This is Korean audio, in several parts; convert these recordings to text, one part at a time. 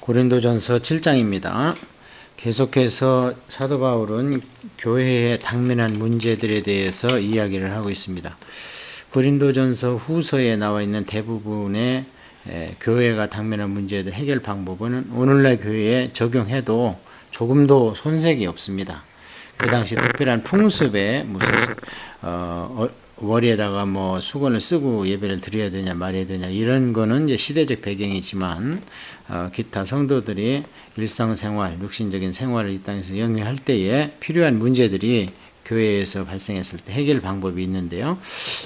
고린도전서 7장입니다. 계속해서 사도 바울은 교회에 당면한 문제들에 대해서 이야기를 하고 있습니다. 고린도전서 후서에 나와 있는 대부분의 교회가 당면한 문제의 해결 방법은 오늘날 교회에 적용해도 조금도 손색이 없습니다. 그 당시 특별한 풍습에 무슨 머리에다가 뭐 수건을 쓰고 예배를 드려야 되냐 말해야 되냐 이런 거는 이제 시대적 배경이지만 기타 성도들이 일상생활, 육신적인 생활을 이 땅에서 영위할 때에 필요한 문제들이 교회에서 발생했을 때 해결 방법이 있는데요.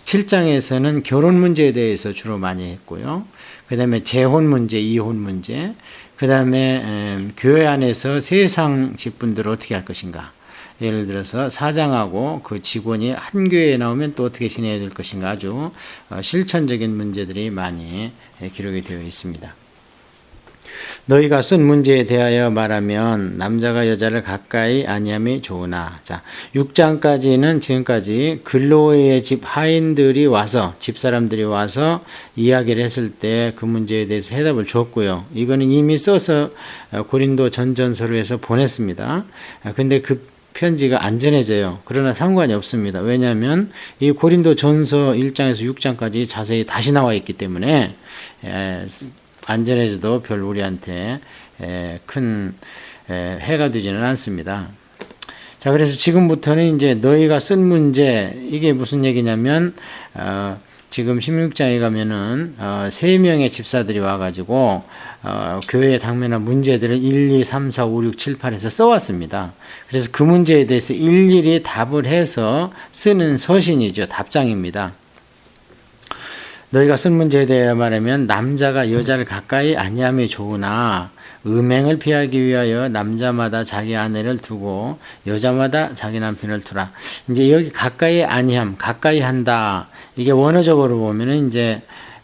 7장에서는 결혼 문제에 대해서 주로 많이 했고요. 그 다음에 재혼 문제, 이혼 문제, 그 다음에 교회 안에서 세상 직분들을 어떻게 할 것인가. 예를 들어서 사장하고 그 직원이 한 교회에 나오면 또 어떻게 지내야 될 것인가 아주 실천적인 문제들이 많이 기록이 되어 있습니다. 너희가 쓴 문제에 대하여 말하면 남자가 여자를 가까이 아니함이 좋으나. 자, 6장까지는 지금까지 근로의 집 하인들이 와서 집사람들이 와서 이야기를 했을 때 그 문제에 대해서 해답을 줬고요. 이거는 이미 써서 고린도 전전서로 해서 보냈습니다. 근데 그 편지가 안 전해져요. 그러나 상관이 없습니다. 왜냐하면 이 고린도 전서 1장에서 6장까지 자세히 다시 나와 있기 때문에 안 전해져도 별 우리한테 큰 해가 되지는 않습니다. 자, 그래서 지금부터는 이제 너희가 쓴 문제, 이게 무슨 얘기냐면 지금 16장에 가면은 3명의 집사들이 와가지고 교회에 당면한 문제들을 1, 2, 3, 4, 5, 6, 7, 8에서 써왔습니다. 그래서 그 문제에 대해서 일일이 답을 해서 쓰는 서신이죠. 답장입니다. 너희가 쓴 문제에 대해 말하면 남자가 여자를 가까이 아니함이 좋으나 음행을 피하기 위하여 남자마다 자기 아내를 두고 여자마다 자기 남편을 두라. 이제 여기 가까이 아니함, 가까이 한다. 이게 원어적으로 보면은 이제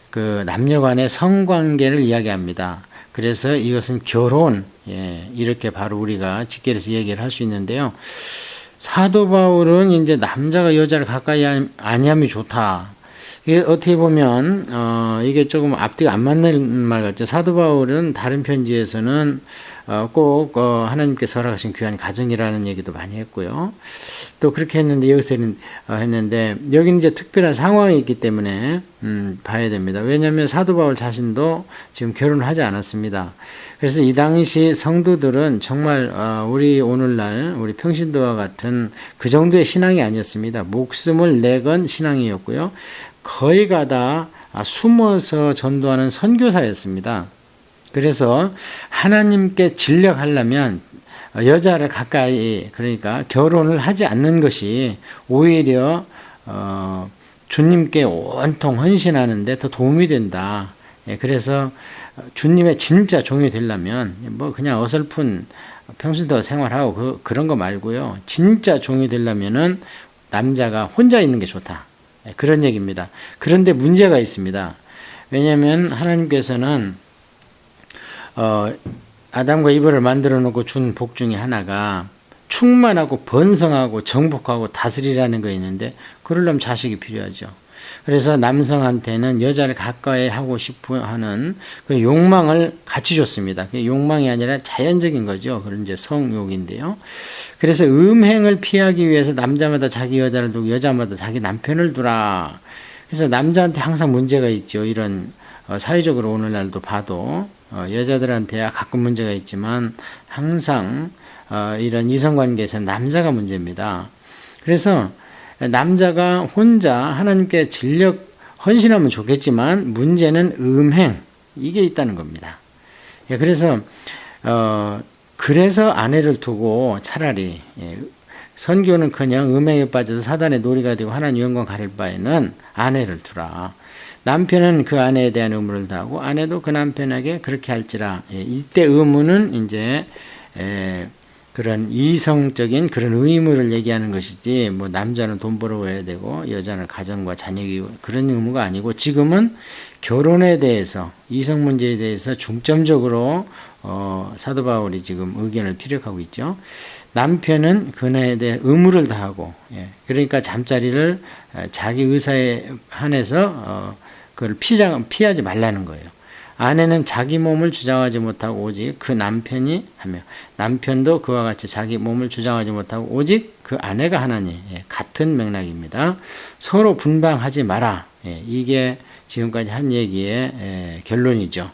그 남녀 간의 성관계를 이야기합니다. 그래서 이것은 결혼, 이렇게 바로 우리가 직결해서 얘기를 할 수 있는데요. 사도 바울은 이제 남자가 여자를 가까이 아니함이 좋다. 이게 어떻게 보면 이게 조금 앞뒤가 안 맞는 말 같죠. 사도 바울은 다른 편지에서는 꼭 하나님께서 허락하신 귀한 가정이라는 얘기도 많이 했고요. 또 그렇게 했는데 여기서는 했는데 여기는 이제 특별한 상황이 있기 때문에 봐야 됩니다. 왜냐하면 사도 바울 자신도 지금 결혼을 하지 않았습니다. 그래서 이 당시 성도들은 정말 우리 오늘날 우리 평신도와 같은 그 정도의 신앙이 아니었습니다. 목숨을 내건 신앙이었고요. 거의가 다 숨어서 전도하는 선교사였습니다. 그래서 하나님께 진력하려면 여자를 가까이, 그러니까 결혼을 하지 않는 것이 오히려 주님께 온통 헌신하는 데 더 도움이 된다. 그래서 주님의 진짜 종이 되려면 뭐 그냥 어설픈 평신도 생활하고 그런 거 말고요. 진짜 종이 되려면은 남자가 혼자 있는 게 좋다. 그런 얘기입니다. 그런데 문제가 있습니다. 왜냐하면 하나님께서는 아담과 이브를 만들어 놓고 준 복 중에 하나가 충만하고 번성하고 정복하고 다스리라는 거 있는데 그러려면 자식이 필요하죠. 그래서 남성한테는 여자를 가까이 하고 싶어 하는 그 욕망을 같이 줬습니다. 그게 욕망이 아니라 자연적인 거죠. 그런 이제 성욕인데요. 그래서 음행을 피하기 위해서 남자마다 자기 여자를 두고 여자마다 자기 남편을 두라. 그래서 남자한테 항상 문제가 있죠. 이런 사회적으로 오늘날도 봐도 여자들한테야 가끔 문제가 있지만 항상 이런 이성관계에서 남자가 문제입니다. 그래서 남자가 혼자 하나님께 진력 헌신하면 좋겠지만 문제는 음행, 이게 있다는 겁니다. 그래서 그래서 아내를 두고 차라리 선교는커녕 음행에 빠져서 사단의 놀이가 되고 하나님 영광 가릴 바에는 아내를 두라. 남편은 그 아내에 대한 의무를 다하고 아내도 그 남편에게 그렇게 할지라. 이때 의무는 이제 그런 이성적인 그런 의무를 얘기하는 것이지, 뭐 남자는 돈 벌어와야 되고 여자는 가정과 자녀 기우 그런 의무가 아니고, 지금은 결혼에 대해서 이성 문제에 대해서 중점적으로 사도 바울이 지금 의견을 피력하고 있죠. 남편은 그녀에 대해 의무를 다하고, 그러니까 잠자리를 자기 의사에 한해서 그걸 피하지 말라는 거예요. 아내는 자기 몸을 주장하지 못하고 오직 그 남편이 하며 남편도 그와 같이 자기 몸을 주장하지 못하고 오직 그 아내가 하나니 같은 맥락입니다. 서로 분방하지 마라. 이게 지금까지 한 얘기의 결론이죠.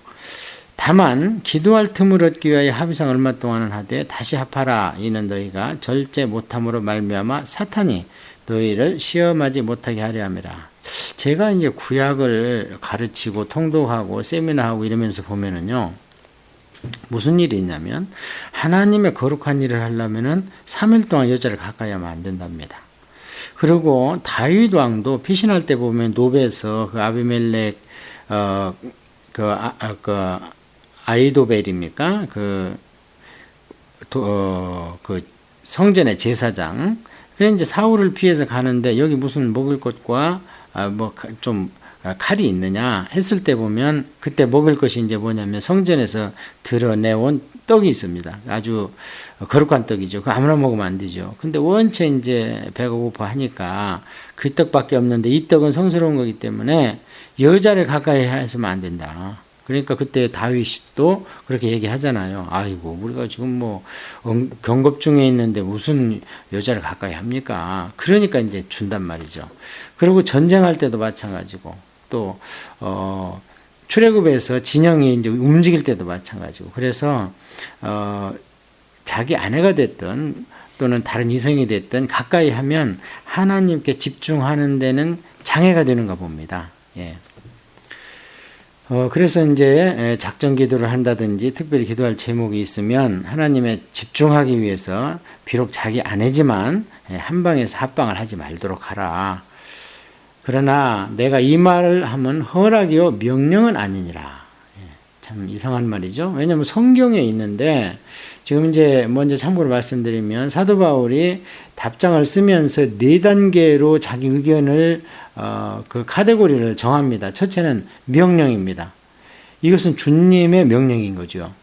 다만 기도할 틈을 얻기 위하여 합의상 얼마 동안은 하되 다시 합하라. 이는 너희가 절제 못함으로 말미암아 사탄이 너희를 시험하지 못하게 하려 함이라. 제가 이제 구약을 가르치고 통독하고 세미나하고 이러면서 보면은요, 무슨 일이 있냐면 하나님의 거룩한 일을 하려면은 3일 동안 여자를 가까이 하면 안 된답니다. 그리고 다윗 왕도 피신할 때 보면 노베에서 그 아비멜렉 아이도벨입니까? 그 성전의 제사장. 그래 이제 사울을 피해서 가는데 여기 무슨 먹을 것과 좀 칼이 있느냐 했을 때 보면 그때 먹을 것이 이제 뭐냐면 성전에서 드러내온 떡이 있습니다. 아주 거룩한 떡이죠. 그 아무나 먹으면 안 되죠. 근데 원체 이제 배가 고파 하니까 그 떡밖에 없는데 이 떡은 성스러운 거기 때문에 여자를 가까이 해서는 안 된다. 그러니까 그때 다윗도 그렇게 얘기하잖아요. 아이고, 우리가 지금 경겁 중에 있는데 무슨 여자를 가까이 합니까? 그러니까 이제 준단 말이죠. 그리고 전쟁할 때도 마찬가지고, 또, 출애굽에서 진영이 이제 움직일 때도 마찬가지고, 그래서, 자기 아내가 됐든 또는 다른 이성이 됐든 가까이 하면 하나님께 집중하는 데는 장애가 되는가 봅니다. 예. 그래서 이제 작전 기도를 한다든지 특별히 기도할 제목이 있으면 하나님에 집중하기 위해서 비록 자기 아내지만 한 방에서 합방을 하지 말도록 하라. 그러나 내가 이 말을 하면 허락이요 명령은 아니니라. 참 이상한 말이죠. 왜냐하면 성경에 있는데 지금 이제 먼저 참고로 말씀드리면 사도 바울이 답장을 쓰면서 4단계로 자기 의견을 그 카테고리를 정합니다. 첫째는 명령입니다. 이것은 주님의 명령인 거죠.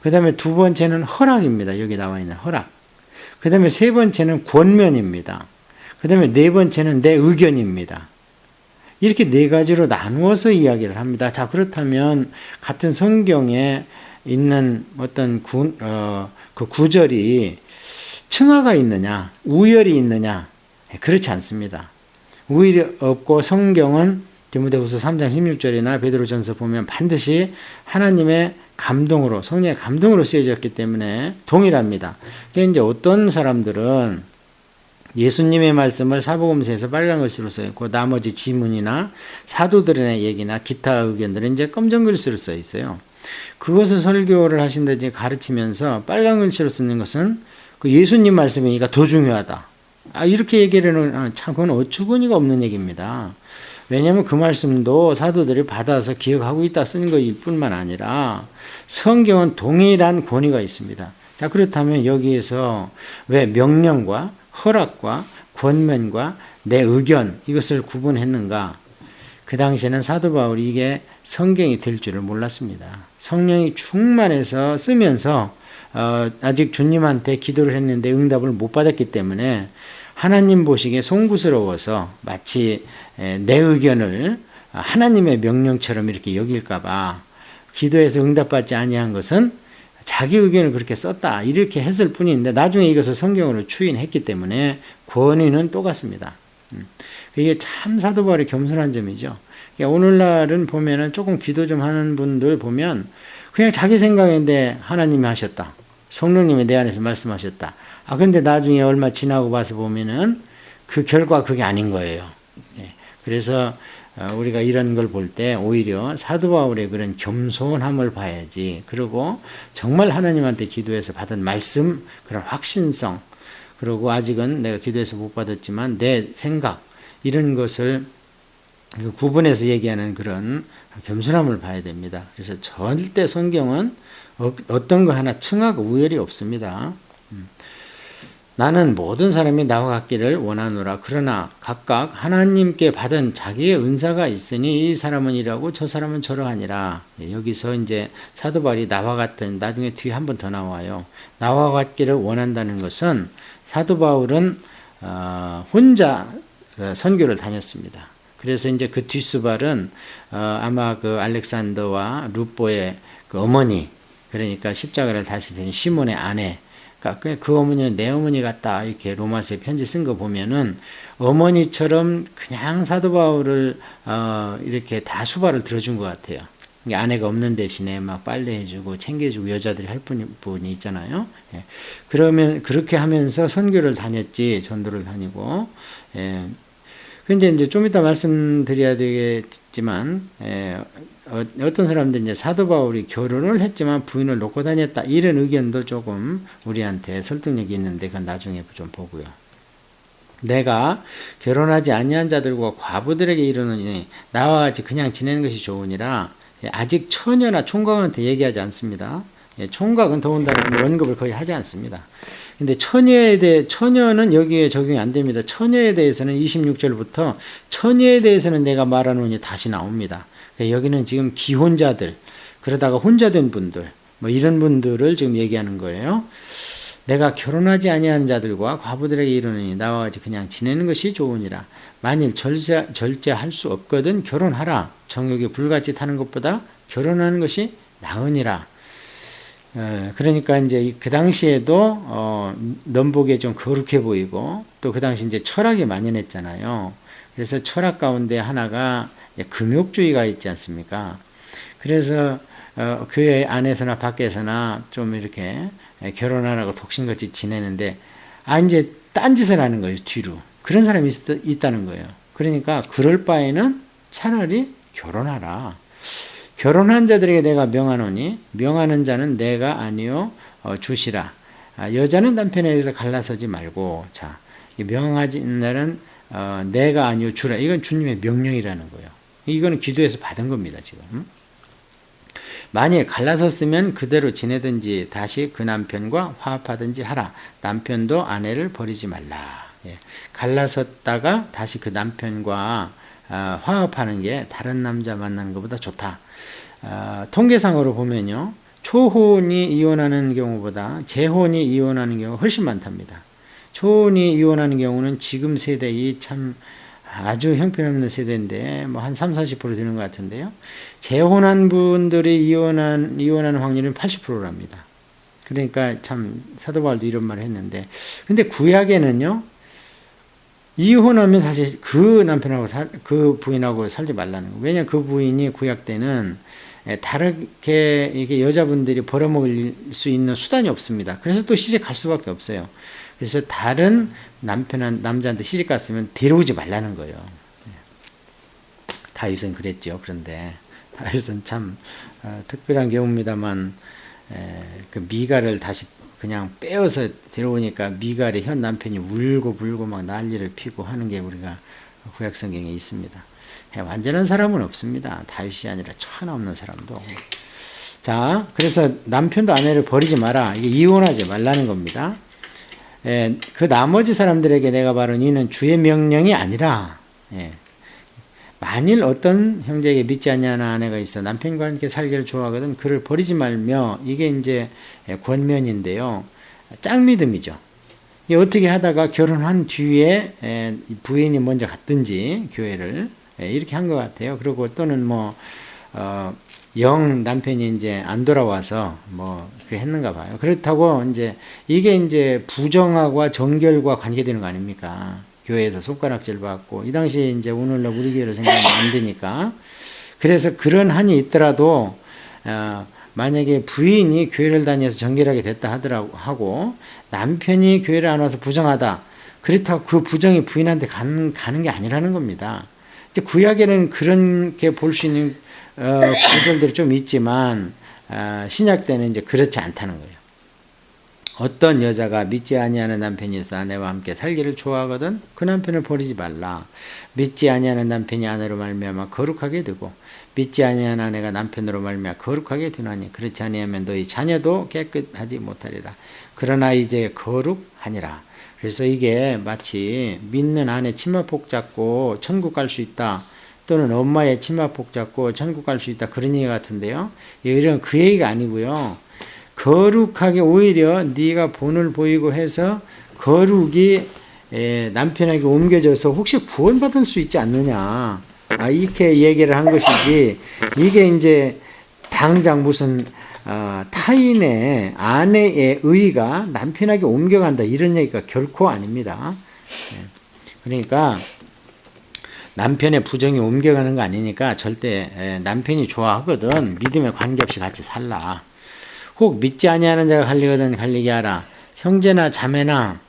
그 다음에 두 번째는 허락입니다. 여기 나와 있는 허락. 그 다음에 세 번째는 권면입니다. 그 다음에 네 번째는 내 의견입니다. 이렇게 4가지로 나누어서 이야기를 합니다. 자, 그렇다면 같은 성경에 있는 어떤 그 구절이 층하가 있느냐, 우열이 있느냐? 그렇지 않습니다. 우열이 없고 성경은 디모데후서 3장 16절이나 베드로전서 보면 반드시 하나님의 감동으로, 성령의 감동으로 쓰여졌기 때문에 동일합니다. 그러니까 이제 어떤 사람들은 예수님의 말씀을 사복음서에서 빨간 글씨로 써있고 나머지 지문이나 사도들의 얘기나 기타 의견들은 이제 검정 글씨로 써 있어요. 그것을 설교를 하신다든지 가르치면서 빨간 글씨로 쓰는 것은 그 예수님 말씀이니까 더 중요하다. 이렇게 얘기를 하는, 참, 그건 어처구니가 없는 얘기입니다. 왜냐하면 그 말씀도 사도들이 받아서 기억하고 있다 쓰는 것일 뿐만 아니라 성경은 동일한 권위가 있습니다. 자, 그렇다면 여기에서 왜 명령과 허락과 권면과 내 의견 이것을 구분했는가? 그 당시에는 사도 바울이 이게 성경이 될 줄을 몰랐습니다. 성령이 충만해서 쓰면서 아직 주님한테 기도를 했는데 응답을 못 받았기 때문에 하나님 보시기에 송구스러워서 마치 내 의견을 하나님의 명령처럼 이렇게 여길까 봐 기도해서 응답받지 아니한 것은 자기 의견을 그렇게 썼다 이렇게 했을 뿐인데 나중에 이것을 성경으로 추인했기 때문에 권위는 똑같습니다. 이게 참 사도 바울의 겸손한 점이죠. 오늘날은 보면은 조금 기도 좀 하는 분들 보면 그냥 자기 생각인데 하나님이 하셨다. 성령님이 내 안에서 말씀하셨다. 근데 나중에 얼마 지나고 봐서 보면은 그 결과 그게 아닌 거예요. 그래서 우리가 이런 걸 볼 때 오히려 사도 바울의 그런 겸손함을 봐야지. 그리고 정말 하나님한테 기도해서 받은 말씀, 그런 확신성, 그리고 아직은 내가 기도해서 못 받았지만 내 생각, 이런 것을 구분해서 얘기하는 그런 겸손함을 봐야 됩니다. 그래서 절대 성경은 어떤 거 하나 층하고 우열이 없습니다. 나는 모든 사람이 나와 같기를 원하노라. 그러나 각각 하나님께 받은 자기의 은사가 있으니 이 사람은 이라고 저 사람은 저러하니라. 여기서 이제 사도 바울이 나와 같은, 나중에 뒤에 한 번 더 나와요. 나와 같기를 원한다는 것은 사도 바울은 혼자 선교를 다녔습니다. 그래서 이제 그 뒷수발은 아마 그 알렉산더와 루포의 그 어머니, 그러니까 십자가를 다시 된 시몬의 아내, 그러니까 그 어머니는 내 어머니 같다, 이렇게 로마서에 편지 쓴 거 보면은 어머니처럼 그냥 사도 바울을 이렇게 다 수발을 들어준 것 같아요. 아내가 없는 대신에 막 빨래해주고 챙겨주고 여자들이 할 분이 있잖아요. 예. 그러면 그렇게 하면서 선교를 다녔지, 전도를 다니고. 예. 근데 이제 좀 이따 말씀드려야 되겠지만, 어떤 사람들이 이제 사도 바울이 결혼을 했지만 부인을 놓고 다녔다, 이런 의견도 조금 우리한테 설득력이 있는데, 그건 나중에 좀 보고요. 내가 결혼하지 아니한 자들과 과부들에게 이르노니 나와 같이 그냥 지내는 것이 좋으니라. 아직 처녀나 총각한테 얘기하지 않습니다. 총각은 더군다나 언급을 거의 하지 않습니다. 근데 처녀는 여기에 적용이 안 됩니다. 처녀에 대해서는 26절부터 처녀에 대해서는 내가 말하노니 다시 나옵니다. 여기는 지금 기혼자들, 그러다가 혼자 된 분들, 뭐 이런 분들을 지금 얘기하는 거예요. 내가 결혼하지 아니하는 자들과 과부들에게 이르노니 나와 같이 그냥 지내는 것이 좋으니라. 만일 절제할 수 없거든 결혼하라. 정욕에 불같이 타는 것보다 결혼하는 것이 나으니라. 그러니까 이제 그 당시에도 넘보기에 좀 거룩해 보이고, 또 그 당시 이제 철학이 만연했잖아요. 그래서 철학 가운데 하나가 금욕주의가 있지 않습니까? 그래서 교회 안에서나 밖에서나 좀 이렇게 결혼하라고 독신같이 지내는데, 이제 딴짓을 하는 거예요, 뒤로. 그런 사람이 있다는 거예요. 그러니까 그럴 바에는 차라리 결혼하라. 결혼한 자들에게 내가 명하노니 명하는 자는 내가 아니요 주시라. 여자는 남편에 의해서 갈라서지 말고, 자, 명하지 날은 내가 아니요 주라. 이건 주님의 명령이라는 거예요. 이거는 기도에서 받은 겁니다, 지금. 만일 갈라섰으면 그대로 지내든지 다시 그 남편과 화합하든지 하라. 남편도 아내를 버리지 말라. 갈라섰다가 다시 그 남편과 화합하는 게 다른 남자 만나는 것보다 좋다. 통계상으로 보면요, 초혼이 이혼하는 경우보다 재혼이 이혼하는 경우가 훨씬 많답니다. 초혼이 이혼하는 경우는 지금 세대이 참 아주 형편없는 세대인데 뭐 한 30, 40% 되는 것 같은데요. 재혼한 분들이 이혼하는 확률은 80%랍니다. 그러니까 참 사도 바울도 이런 말을 했는데, 근데 구약에는요, 이혼하면 사실 그 남편하고 그 부인하고 살지 말라는 거예요. 왜냐하면 그 부인이 구약 때는 다르게 이게 여자분들이 벌어먹을 수 있는 수단이 없습니다. 그래서 또 시집 갈 수밖에 없어요. 그래서 다른 남자한테 시집 갔으면 데려오지 말라는 거예요. 다윗은 그랬죠. 그런데 다윗은 참 특별한 경우입니다만, 그 미갈을 다시 그냥 빼어서 데려오니까 미갈의 현 남편이 울고 막 난리를 피고 하는 게 우리가 구약 성경에 있습니다. 완전한 사람은 없습니다. 다윗이 아니라 하나 없는 사람도. 자, 그래서 남편도 아내를 버리지 마라. 이게 이혼하지 말라는 겁니다. 그 나머지 사람들에게 내가 바로 이는 주의 명령이 아니라, 만일 어떤 형제에게 믿지 아니하는 아내가 있어 남편과 함께 살기를 좋아하거든 그를 버리지 말며, 이게 이제 권면인데요. 짝믿음이죠. 이게 어떻게 하다가 결혼한 뒤에 부인이 먼저 갔든지 교회를 이렇게 한 것 같아요. 그리고 또는 뭐 영 남편이 이제 안 돌아와서 뭐 그렇게 했는가 봐요. 그렇다고 이제 이게 이제 부정하고 정결과 관계되는 거 아닙니까? 교회에서 손가락질 받고, 이 당시에 이제 오늘날 우리 교회를 생각하면 안 되니까. 그래서 그런 한이 있더라도 만약에 부인이 교회를 다녀서 정결하게 됐다 하고 남편이 교회를 안 와서 부정하다, 그렇다고 그 부정이 부인한테 가는 게 아니라는 겁니다. 구약에는 그렇게 볼 수 있는 구절들이 좀 있지만 신약 때는 이제 그렇지 않다는 거예요. 어떤 여자가 믿지 아니하는 남편이 있어 아내와 함께 살기를 좋아하거든 그 남편을 버리지 말라. 믿지 아니하는 남편이 아내로 말미암아 거룩하게 되고 믿지 아니하는 아내가 남편으로 말미암아 거룩하게 되나니 그렇지 아니하면 너희 자녀도 깨끗하지 못하리라. 그러나 이제 거룩하니라. 그래서 이게 마치 믿는 아내 치마폭 잡고 천국 갈 수 있다, 또는 엄마의 치마폭 잡고 천국 갈 수 있다, 그런 얘기 같은데요. 이런 그 얘기가 아니고요. 거룩하게 오히려 네가 본을 보이고 해서 거룩이 남편에게 옮겨져서 혹시 구원받을 수 있지 않느냐. 이렇게 얘기를 한 것이지, 이게 이제 당장 무슨 타인의 아내의 의가 남편에게 옮겨간다 이런 얘기가 결코 아닙니다. 그러니까 남편의 부정이 옮겨가는 거 아니니까 절대 남편이 좋아하거든 믿음에 관계없이 같이 살라. 혹 믿지 아니하는 자가 갈리거든 갈리게 하라. 형제나 자매나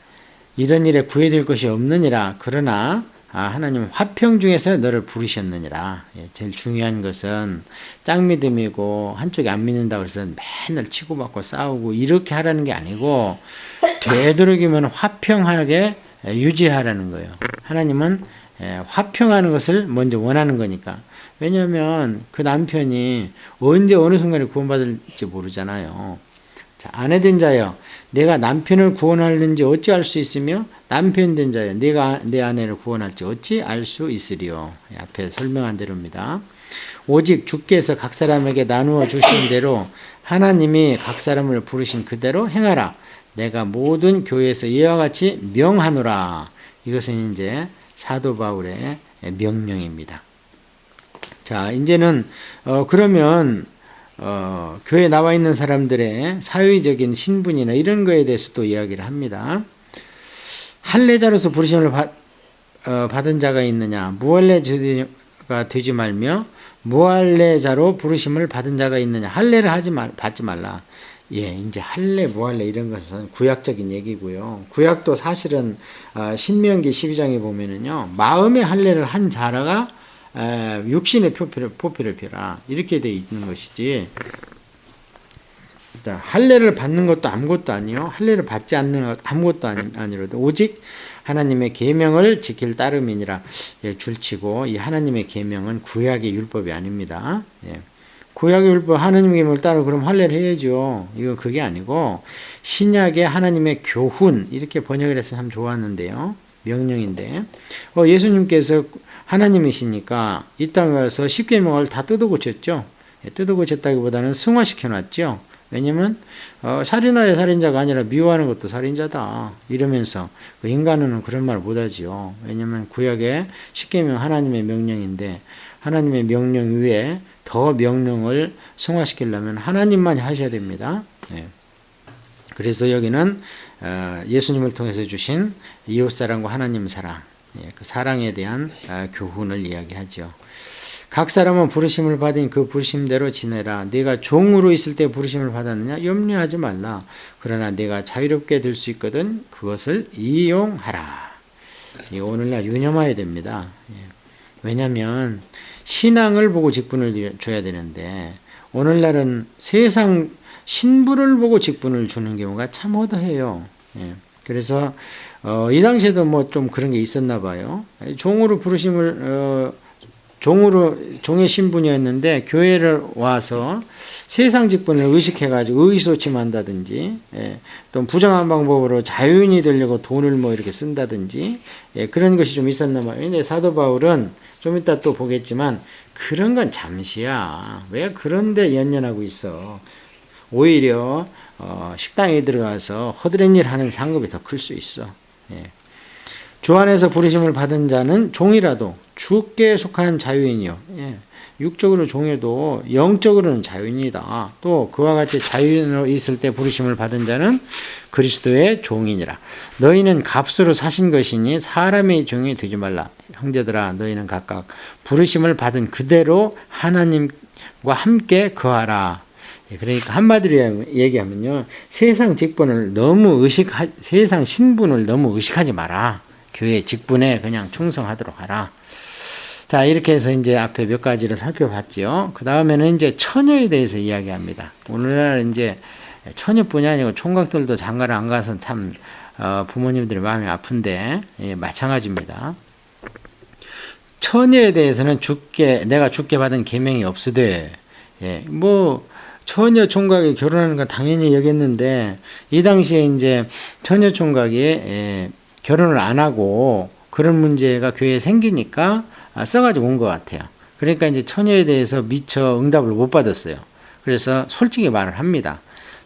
이런 일에 구애될 것이 없느니라. 그러나 하나님은 화평 중에서 너를 부르셨느니라. 제일 중요한 것은 짝믿음이고 한쪽이 안 믿는다고 해서 맨날 치고받고 싸우고 이렇게 하라는 게 아니고 되도록이면 화평하게 유지하라는 거예요. 하나님은 화평하는 것을 먼저 원하는 거니까. 왜냐하면 그 남편이 언제 어느 순간에 구원받을지 모르잖아요. 자, 아내된 자여 내가 남편을 구원하는지 어찌 알 수 있으며 남편 된 자여 내가 내 아내를 구원할지 어찌 알 수 있으리요. 앞에 설명한 대로입니다. 오직 주께서 각 사람에게 나누어 주신 대로 하나님이 각 사람을 부르신 그대로 행하라. 내가 모든 교회에서 이와 같이 명하노라. 이것은 이제 사도 바울의 명령입니다. 자, 이제는 그러면 교회에 나와 있는 사람들의 사회적인 신분이나 이런 거에 대해서 또 이야기를 합니다. 할례자로서 부르심을 받은 자가 있느냐? 무할례자가 되지 말며 무할례자로 부르심을 받은 자가 있느냐? 할례를 받지 말라. 이제 할례, 무할례 이런 것은 구약적인 얘기고요. 구약도 사실은 신명기 12장에 보면은요, 마음의 할례를 한 자라가 육신의 포피를 펴라 이렇게 돼 있는 것이지. 할례를 받는 것도 아무것도 아니요, 할례를 받지 않는 것 아무것도 아니로도 오직 하나님의 계명을 지킬 따름이니라. 줄치고 이 하나님의 계명은 구약의 율법이 아닙니다. 구약의 율법 하나님의 계명을 따르고 그럼 할례를 해야죠. 이건 그게 아니고 신약의 하나님의 교훈 이렇게 번역을 해서 참 좋았는데요. 명령인데 예수님께서 하나님이시니까 이 땅에 와서 십계명을 다 뜯어고쳤죠. 뜯어고쳤다기보다는 승화시켜놨죠. 왜냐면 살인하여 살인자가 아니라 미워하는 것도 살인자다 이러면서 인간은 그런 말 못하지요. 왜냐면 구약의 십계명 하나님의 명령인데 하나님의 명령 위에 더 명령을 승화시키려면 하나님만 하셔야 됩니다. 그래서 여기는 예수님을 통해서 주신 이웃사랑과 하나님 사랑, 그 사랑에 대한 교훈을 이야기하죠. 각 사람은 부르심을 받은 그 부르심대로 지내라. 네가 종으로 있을 때 부르심을 받았느냐? 염려하지 말라. 그러나 네가 자유롭게 될 수 있거든 그것을 이용하라. 오늘날 유념해야 됩니다. 왜냐하면 신앙을 보고 직분을 줘야 되는데 오늘날은 세상 신분을 보고 직분을 주는 경우가 참 허다해요. 그래서 이 당시에도 뭐 좀 그런 게 있었나 봐요. 종으로 부르심을 종의 신분이었는데 교회를 와서 세상 직분을 의식해가지고 의기소침한다든지, 또 부정한 방법으로 자유인이 되려고 돈을 뭐 이렇게 쓴다든지, 그런 것이 좀 있었나 봐요. 근데 사도 바울은 좀 이따 또 보겠지만 그런 건 잠시야. 왜 그런데 연연하고 있어? 오히려 식당에 들어가서 허드렛 일 하는 상급이 더 클 수 있어. 주 안에서 부르심을 받은 자는 종이라도 주께 속한 자유인이요. 육적으로 종해도 영적으로는 자유인이다. 또 그와 같이 자유인으로 있을 때 부르심을 받은 자는 그리스도의 종이니라. 너희는 값으로 사신 것이니 사람의 종이 되지 말라. 형제들아 너희는 각각 부르심을 받은 그대로 하나님과 함께 거하라. 그러니까 한마디로 얘기하면요, 세상 신분을 너무 의식하지 마라. 교회 직분에 그냥 충성하도록 하라. 자, 이렇게 해서 이제 앞에 몇 가지를 살펴봤죠. 그 다음에는 이제 처녀에 대해서 이야기합니다. 오늘날 이제 처녀뿐이 아니고 총각들도 장가를 안 가서 참 부모님들이 마음이 아픈데, 마찬가지입니다. 처녀에 대해서는 내가 주께 받은 계명이 없으되, 처녀 총각이 결혼하는 건 당연히 여겼는데, 이 당시에 이제 처녀 총각이 결혼을 안 하고 그런 문제가 교회에 생기니까 써가지고 온 것 같아요. 그러니까 이제 처녀에 대해서 미처 응답을 못 받았어요. 그래서 솔직히 말을 합니다.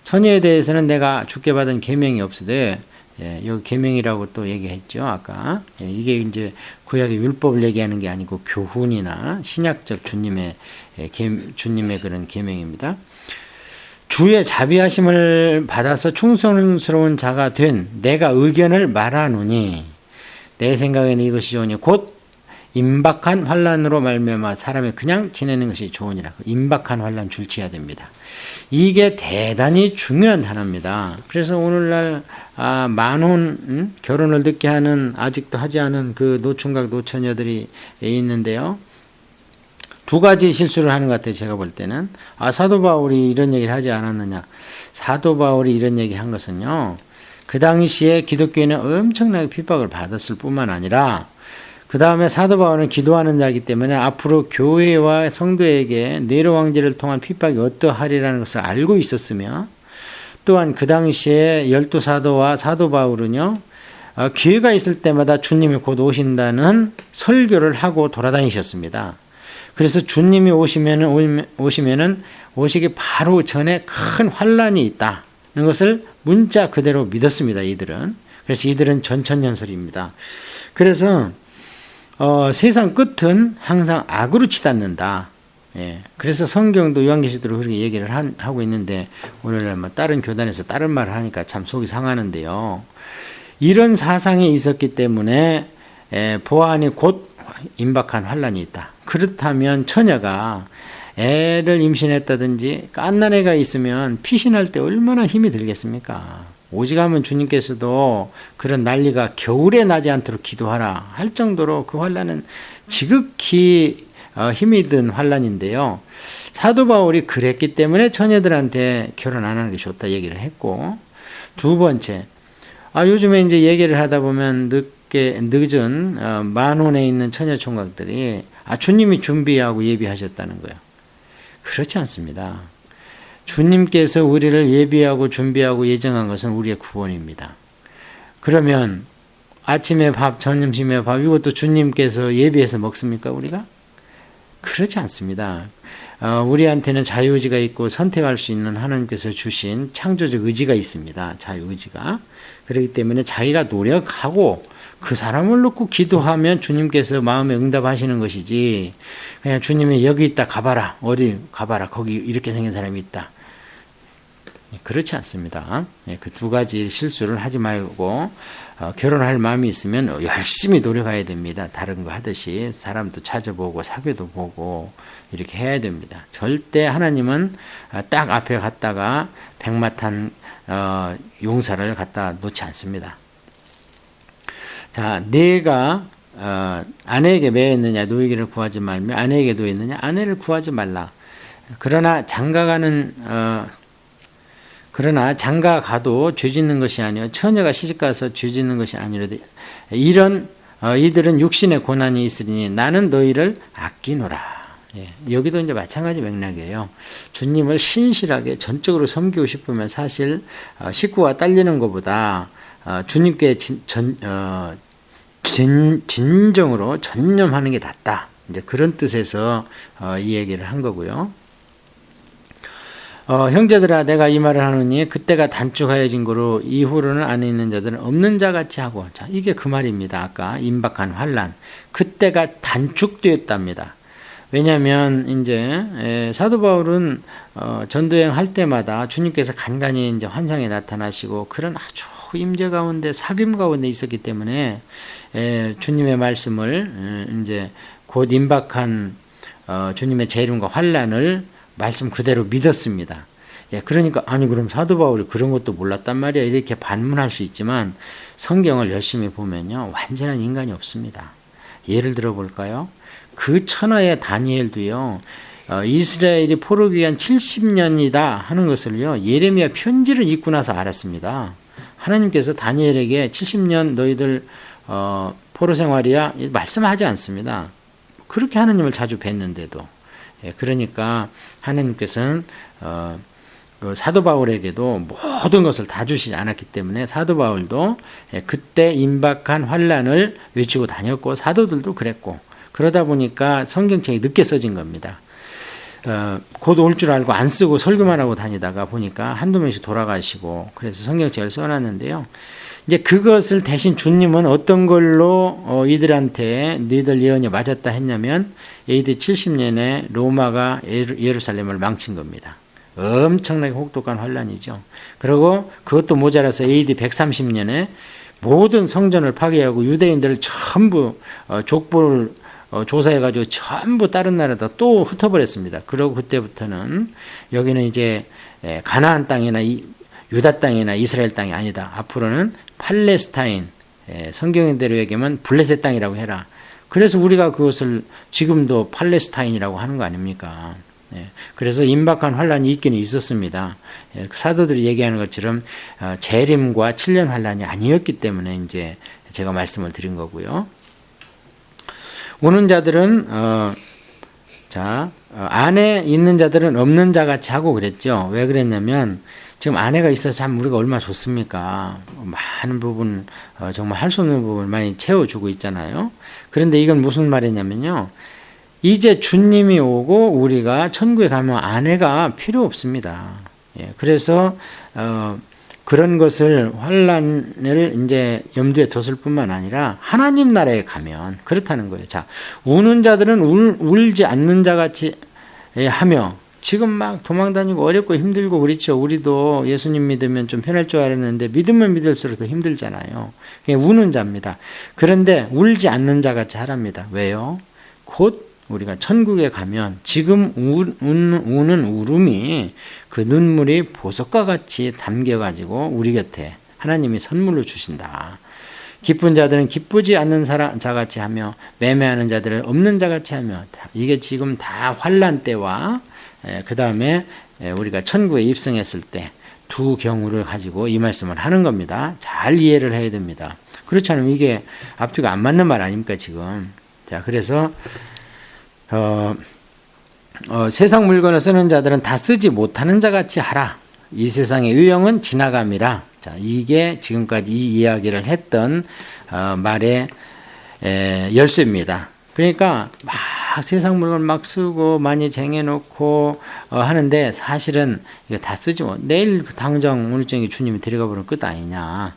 처녀에 대해서는 내가 주께 받은 계명이 없으되 예, 여기 계명이라고 또 얘기했죠 아까. 예, 이게 이제 구약의 율법을 얘기하는 게 아니고 교훈이나 신약적 주님의 그런 계명입니다. 주의 자비하심을 받아서 충성스러운 자가 된 내가 의견을 말하노니 내 생각에는 이것이 좋으니 곧 임박한 환난으로 말미암아 사람이 그냥 지내는 것이 좋으니라. 임박한 환난 줄치해야 됩니다. 이게 대단히 중요한 단어입니다. 그래서 오늘날 만혼 결혼을 늦게 하는 아직도 하지 않은 그 노총각 노처녀들이 있는데요. 두 가지 실수를 하는 것 같아요. 제가 볼 때는 사도 바울이 이런 얘기를 하지 않았느냐. 사도 바울이 이런 얘기 한 것은요. 그 당시에 기독교인은 엄청나게 핍박을 받았을 뿐만 아니라 그 다음에 사도 바울은 기도하는 자이기 때문에 앞으로 교회와 성도에게 네로 황제를 통한 핍박이 어떠하리라는 것을 알고 있었으며 또한 그 당시에 12사도와 사도 바울은요 기회가 있을 때마다 주님이 곧 오신다는 설교를 하고 돌아다니셨습니다. 그래서 주님이 오시면은 오시기 바로 전에 큰 환란이 있다는 것을 문자 그대로 믿었습니다. 이들은. 그래서 이들은 전천년설입니다. 그래서 세상 끝은 항상 악으로 치닫는다. 예. 그래서 성경도 요한계시록으로 그렇게 얘기를 하고 있는데 오늘날 뭐 다른 교단에서 다른 말을 하니까 참 속이 상하는데요. 이런 사상이 있었기 때문에 보아하니 곧 임박한 환란이 있다. 그렇다면 처녀가 애를 임신했다든지 갓난애가 있으면 피신할 때 얼마나 힘이 들겠습니까? 오직하면 주님께서도 그런 난리가 겨울에 나지 않도록 기도하라 할 정도로 그 환란은 지극히 힘이 든 환란인데요. 사도 바울이 그랬기 때문에 처녀들한테 결혼 안 하는 게 좋다 얘기를 했고, 두 번째, 요즘에 이제 얘기를 하다 보면 늦은 만혼에 있는 처녀 총각들이 주님이 준비하고 예비하셨다는 거예요. 그렇지 않습니다. 주님께서 우리를 예비하고 준비하고 예정한 것은 우리의 구원입니다. 그러면 아침에 밥, 점심에 밥 이것도 주님께서 예비해서 먹습니까 우리가? 그렇지 않습니다. 우리한테는 자유의지가 있고 선택할 수 있는 하나님께서 주신 창조적 의지가 있습니다. 자유의지가. 그렇기 때문에 자기가 노력하고 그 사람을 놓고 기도하면 주님께서 마음에 응답하시는 것이지 그냥 주님이 여기 있다 가봐라 어디 가봐라 거기 이렇게 생긴 사람이 있다 그렇지 않습니다. 그 두 가지 실수를 하지 말고 결혼할 마음이 있으면 열심히 노력해야 됩니다. 다른 거 하듯이 사람도 찾아보고 사귀어도 보고 이렇게 해야 됩니다. 절대 하나님은 딱 앞에 갔다가 백마탄 용사를 갖다 놓지 않습니다. 자, 내가 아내에게 매였느냐 노예기를 구하지 말며 아내에게 노였느냐 아내를 구하지 말라. 그러나 장가 가도 죄 짓는 것이 아니요 처녀가 시집가서 죄 짓는 것이 아니로되 이들은 육신의 고난이 있으니 나는 너희를 아끼노라. 예, 여기도 이제 마찬가지 맥락이에요. 주님을 신실하게 전적으로 섬기고 싶으면 사실 식구가 딸리는 것보다 주님께 진정으로 전념하는 게 낫다. 이제 그런 뜻에서 이 얘기를 한 거고요. 형제들아 내가 이 말을 하노니 그때가 단축하여진 거로 이후로는 안에 있는 자들은 없는 자같이 하고 자 이게 그 말입니다. 아까 임박한 환란 그때가 단축되었답니다. 왜냐하면 이제 사도 바울은 전도여행 할 때마다 주님께서 간간히 이제 환상에 나타나시고 그런 아주 임재 가운데 사귐 가운데 있었기 때문에 주님의 말씀을 이제 곧 임박한 주님의 재림과 환란을 말씀 그대로 믿었습니다. 그러니까 그럼 사도 바울이 그런 것도 몰랐단 말이야 이렇게 반문할 수 있지만 성경을 열심히 보면요 완전한 인간이 없습니다. 예를 들어 볼까요? 그 천하의 다니엘도요 이스라엘이 포로기 위한 70년이다 하는 것을요 예레미야 편지를 읽고 나서 알았습니다. 하나님께서 다니엘에게 70년 너희들 포로 생활이야 말씀하지 않습니다. 그렇게 하나님을 자주 뵀는데도 그러니까 하나님께서는 그 사도 바울에게도 모든 것을 다 주시지 않았기 때문에 사도 바울도 그때 임박한 환란을 외치고 다녔고 사도들도 그랬고 그러다 보니까 성경책이 늦게 써진 겁니다. 곧 올 줄 알고 안 쓰고 설교만 하고 다니다가 보니까 한두 명씩 돌아가시고 그래서 성경책을 써놨는데요. 이제 그것을 대신 주님은 어떤 걸로 이들한테 너희들 예언이 맞았다 했냐면 AD 70년에 로마가 예루살렘을 망친 겁니다. 엄청나게 혹독한 환란이죠. 그리고 그것도 모자라서 AD 130년에 모든 성전을 파괴하고 유대인들을 전부 족보를 조사해가지고 전부 다른 나라다 또 흩어버렸습니다. 그러고 그때부터는 여기는 이제 가나안 땅이나 유다 땅이나 이스라엘 땅이 아니다. 앞으로는 팔레스타인, 성경대로 얘기하면 블레셋 땅이라고 해라. 그래서 우리가 그것을 지금도 팔레스타인이라고 하는 거 아닙니까? 그래서 임박한 환란이 있기는 있었습니다. 사도들이 얘기하는 것처럼 재림과 7년 환란이 아니었기 때문에 이제 제가 말씀을 드린 거고요. 우는 자들은 안에 있는 자들은 없는 자 같이 하고 그랬죠. 왜 그랬냐면 지금 아내가 있어서 참 우리가 얼마나 좋습니까? 많은 부분 정말 할 수 없는 부분 많이 채워주고 있잖아요. 그런데 이건 무슨 말이냐면요. 이제 주님이 오고 우리가 천국에 가면 아내가 필요 없습니다. 그래서 그런 것을 환란을 이제 염두에 뒀을 뿐만 아니라 하나님 나라에 가면 그렇다는 거예요. 자, 우는 자들은 울지 않는 자 같이 하며 지금 막 도망다니고 어렵고 힘들고 그렇죠. 우리도 예수님 믿으면 좀 편할 줄 알았는데 믿으면 믿을수록 더 힘들잖아요. 그게 우는 자입니다. 그런데 울지 않는 자 같이 하랍니다. 왜요? 곧 우리가 천국에 가면 지금 우는 울음이 그 눈물이 보석과 같이 담겨가지고 우리 곁에 하나님이 선물로 주신다. 기쁜 자들은 기쁘지 않는 자같이 하며 매매하는 자들은 없는 자같이 하며 이게 지금 다 환란 때와 그 다음에 우리가 천국에 입성했을 때 두 경우를 가지고 이 말씀을 하는 겁니다. 잘 이해를 해야 됩니다. 그렇지 않으면 이게 앞뒤가 안 맞는 말 아닙니까 지금. 자, 그래서 세상 물건을 쓰는 자들은 다 쓰지 못하는 자같이 하라. 이 세상의 유형은 지나감이라. 자, 이게 지금까지 이 이야기를 했던 말의 열쇠입니다. 그러니까 막 세상 물건 막 쓰고 많이 쟁여놓고 하는데 사실은 이거 다 쓰지 못. 내일 당장 오늘 저녁에 주님이 데려가 버리면 끝 아니냐.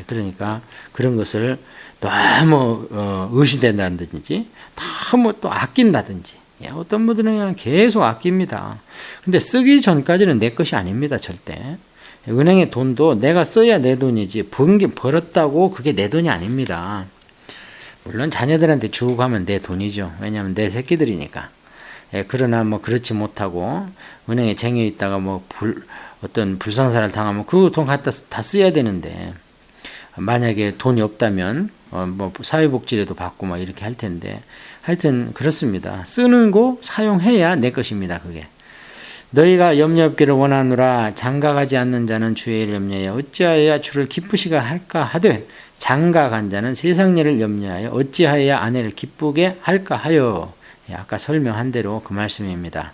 그러니까 그런 것을 너무 의시된다든지 너무 또 아낀다든지 어떤 분들은 그냥 계속 아낍니다. 근데 쓰기 전까지는 내 것이 아닙니다. 절대. 은행의 돈도 내가 써야 내 돈이지 벌었다고 그게 내 돈이 아닙니다. 물론 자녀들한테 주고 하면 내 돈이죠. 왜냐하면 내 새끼들이니까. 그러나 뭐 그렇지 못하고 은행에 쟁여 있다가 뭐 어떤 불상사를 당하면 그 돈 갖다 다 써야 되는데 만약에 돈이 없다면 뭐 사회복지라도 받고 막 이렇게 할 텐데 하여튼 그렇습니다. 쓰는 거 사용해야 내 것입니다. 그게. 너희가 염려 없기를 원하노라. 장가가지 않는 자는 주의 일을 염려하여 어찌하여야 주를 기쁘시게 할까 하되 장가간 자는 세상 일을 염려하여 어찌하여야 아내를 기쁘게 할까 하여. 아까 설명한 대로 그 말씀입니다.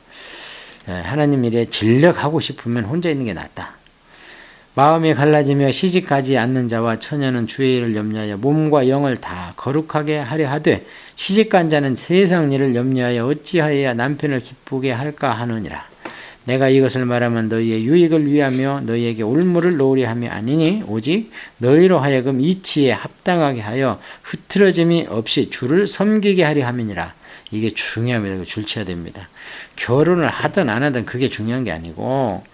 하나님 일에 진력하고 싶으면 혼자 있는 게 낫다. 마음이 갈라지며 시집가지 않는 자와 처녀는 주의 일을 염려하여 몸과 영을 다 거룩하게 하려 하되 시집간 자는 세상 일을 염려하여 어찌하여야 남편을 기쁘게 할까 하느니라. 내가 이것을 말하면 너희의 유익을 위하며 너희에게 올무를 놓으려 함이 아니니 오직 너희로 하여금 이치에 합당하게 하여 흐트러짐이 없이 주를 섬기게 하려 함이니라. 이게 중요합니다. 줄쳐야 됩니다. 결혼을 하든 안 하든 그게 중요한 게 아니고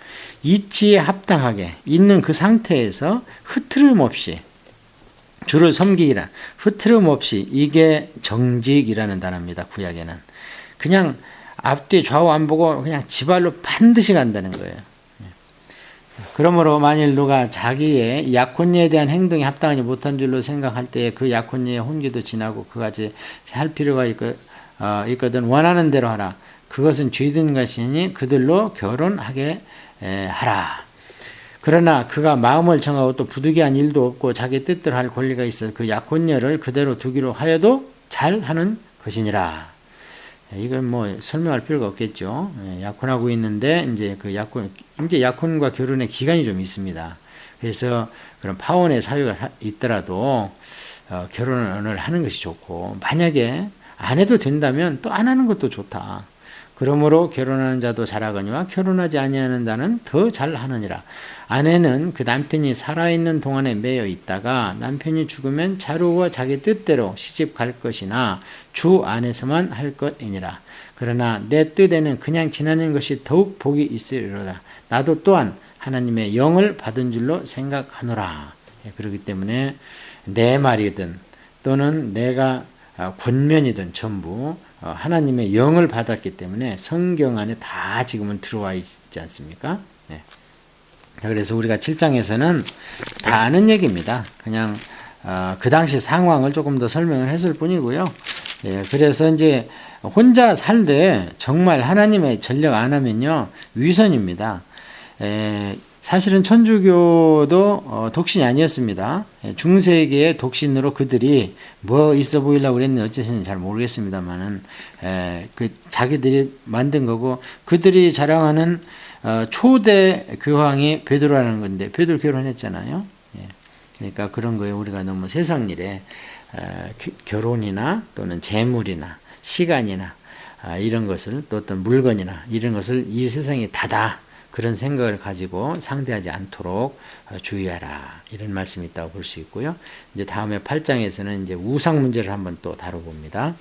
이치에 합당하게 있는 그 상태에서 흐트름 없이 주를 섬기기라. 흐트름 없이 이게 정직이라는 단어입니다. 구약에는. 그냥 앞뒤 좌우 안 보고 그냥 지발로 반드시 간다는 거예요. 그러므로 만일 누가 자기의 약혼녀에 대한 행동이 합당하지 못한 줄로 생각할 때에 그 약혼녀의 혼기도 지나고 그같이 할 필요가 있거든 원하는 대로 하라. 그것은 죄된 것이니 그들로 결혼하게 하라. 그러나 그가 마음을 정하고 또 부득이한 일도 없고 자기 뜻대로 할 권리가 있어 그 약혼녀를 그대로 두기로 하여도 잘하는 것이니라. 이건 뭐 설명할 필요가 없겠죠. 약혼하고 있는데 이제 약혼과 결혼의 기간이 좀 있습니다. 그래서 그런 파혼의 사유가 있더라도 결혼을 하는 것이 좋고 만약에 안 해도 된다면 또 안 하는 것도 좋다. 그러므로 결혼하는 자도 잘하거니와 결혼하지 아니하는 자는 더 잘하느니라. 아내는 그 남편이 살아있는 동안에 매여 있다가 남편이 죽으면 자루와 자기 뜻대로 시집 갈 것이나 주 안에서만 할 것이니라. 그러나 내 뜻에는 그냥 지나는 것이 더욱 복이 있으리로다. 나도 또한 하나님의 영을 받은 줄로 생각하노라. 그렇기 때문에 내 말이든 또는 내가 권면이든 전부 하나님의 영을 받았기 때문에 성경 안에 다 지금은 들어와 있지 않습니까? 그래서 우리가 7장에서는 다 아는 얘기입니다. 그냥 그 당시 상황을 조금 더 설명을 했을 뿐이고요. 그래서 이제 혼자 살되 정말 하나님의 전력 안 하면요 위선입니다. 사실은 천주교도 독신이 아니었습니다. 중세기의 독신으로 그들이 뭐 있어 보이려고 그랬는지 어째서는 잘 모르겠습니다만은 그 자기들이 만든 거고 그들이 자랑하는 초대 교황이 베드로라는 건데 베드로 결혼했잖아요. 그러니까 그런 거에 우리가 너무 세상 일에 결혼이나 또는 재물이나 시간이나 이런 것을 또 어떤 물건이나 이런 것을 이 세상이 다다 그런 생각을 가지고 상대하지 않도록 주의하라 이런 말씀이 있다고 볼 수 있고요. 이제 다음에 8장에서는 이제 우상 문제를 한번 또 다뤄봅니다.